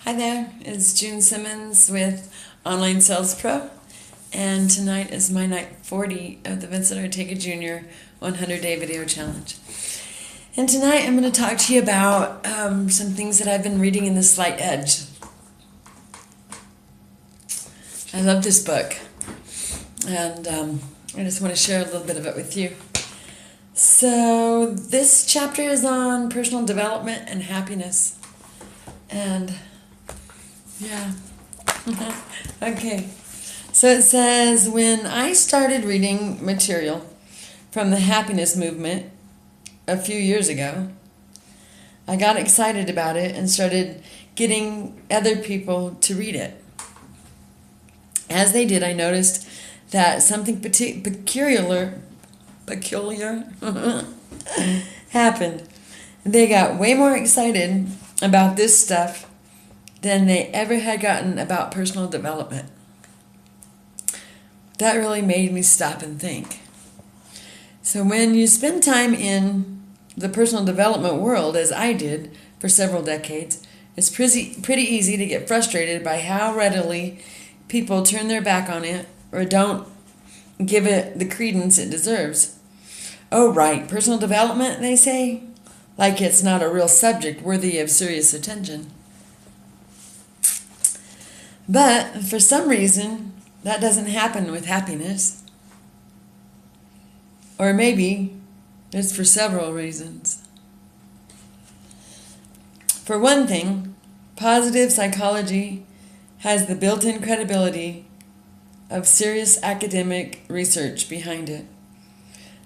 Hi there, it's June Simmons with Online Sales Pro, and tonight is my night 40 of the Vincent Ortega Jr. 100-Day Video Challenge. And tonight I'm going to talk to you about some things that I've been reading in The Slight Edge. I love this book, and I just want to share a little bit of it with you. So this chapter is on personal development and happiness, and yeah. Okay. So it says, when I started reading material from the happiness movement a few years ago, I got excited about it and started getting other people to read it. As they did, I noticed that something peculiar happened. They got way more excited about this stuff than they ever had gotten about personal development. That really made me stop and think. So when you spend time in the personal development world, as I did for several decades, it's pretty easy to get frustrated by how readily people turn their back on it or don't give it the credence it deserves. Oh, right, personal development, they say, like it's not a real subject worthy of serious attention. But for some reason, that doesn't happen with happiness. Or maybe it's for several reasons. For one thing, positive psychology has the built-in credibility of serious academic research behind it.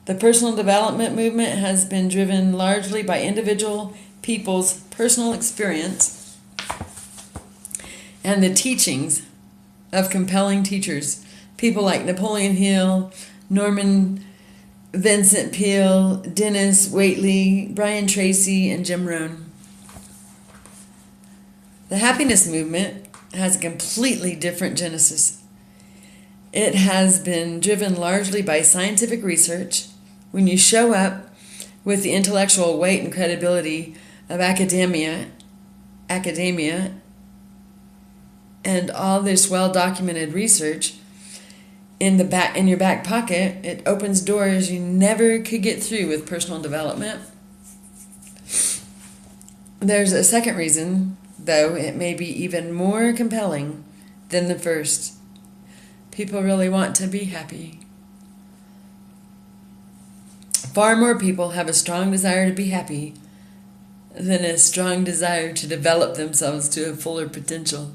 The personal development movement has been driven largely by individual people's personal experience and the teachings of compelling teachers, people like Napoleon Hill, Norman Vincent Peale, Dennis Waitley, Brian Tracy, and Jim Rohn. The happiness movement has a completely different genesis. It has been driven largely by scientific research. When you show up with the intellectual weight and credibility of academia, and all this well-documented research in your back pocket, it opens doors you never could get through with personal development. There's a second reason, though it may be even more compelling than the first. People really want to be happy. Far more people have a strong desire to be happy than a strong desire to develop themselves to a fuller potential.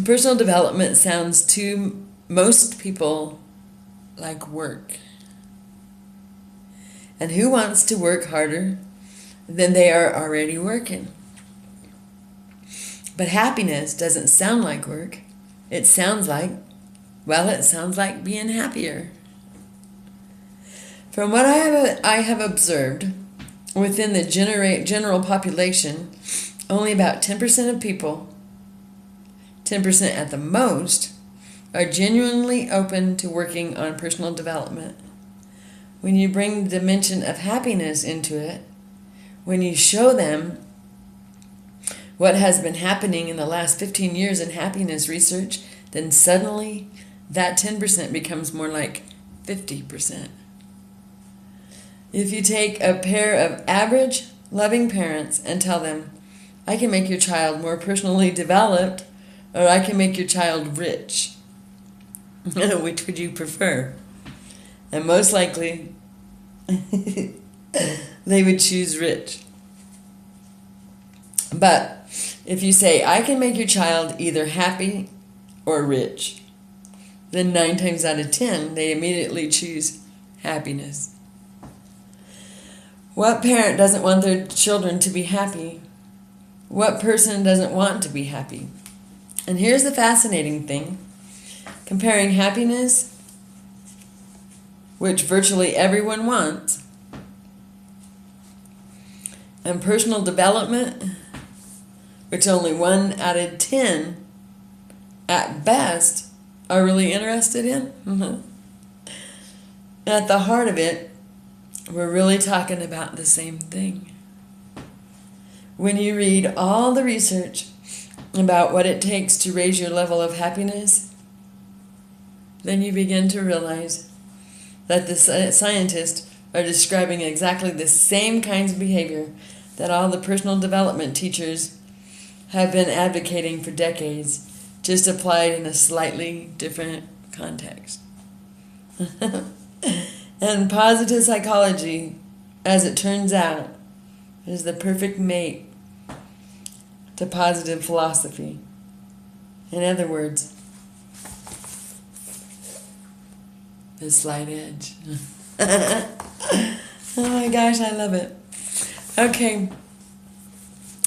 Personal development sounds to most people like work. And who wants to work harder than they are already working? But happiness doesn't sound like work. It sounds like being happier. From what I have observed, within the general population, only about 10% of people, 10% at the most, are genuinely open to working on personal development. When you bring the dimension of happiness into it, when you show them what has been happening in the last 15 years in happiness research, then suddenly that 10% becomes more like 50%. If you take a pair of average, loving parents and tell them, I can make your child more personally developed, or I can make your child rich, which would you prefer? And most likely, they would choose rich. But if you say, I can make your child either happy or rich, then 9 times out of 10, they immediately choose happiness. What parent doesn't want their children to be happy? What person doesn't want to be happy? And here's the fascinating thing. Comparing happiness, which virtually everyone wants, and personal development, which only 1 out of 10 at best are really interested in. At the heart of it, we're really talking about the same thing. when you read all the research about what it takes to raise your level of happiness, then you begin to realize that the scientists are describing exactly the same kinds of behavior that all the personal development teachers have been advocating for decades, just applied in a slightly different context. And positive psychology, as it turns out, is the perfect mate to positive philosophy. In other words, the slight edge. Oh my gosh, I love it. Okay.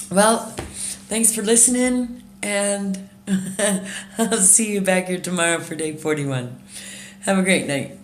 Well, thanks for listening, and I'll see you back here tomorrow for day 41. Have a great night.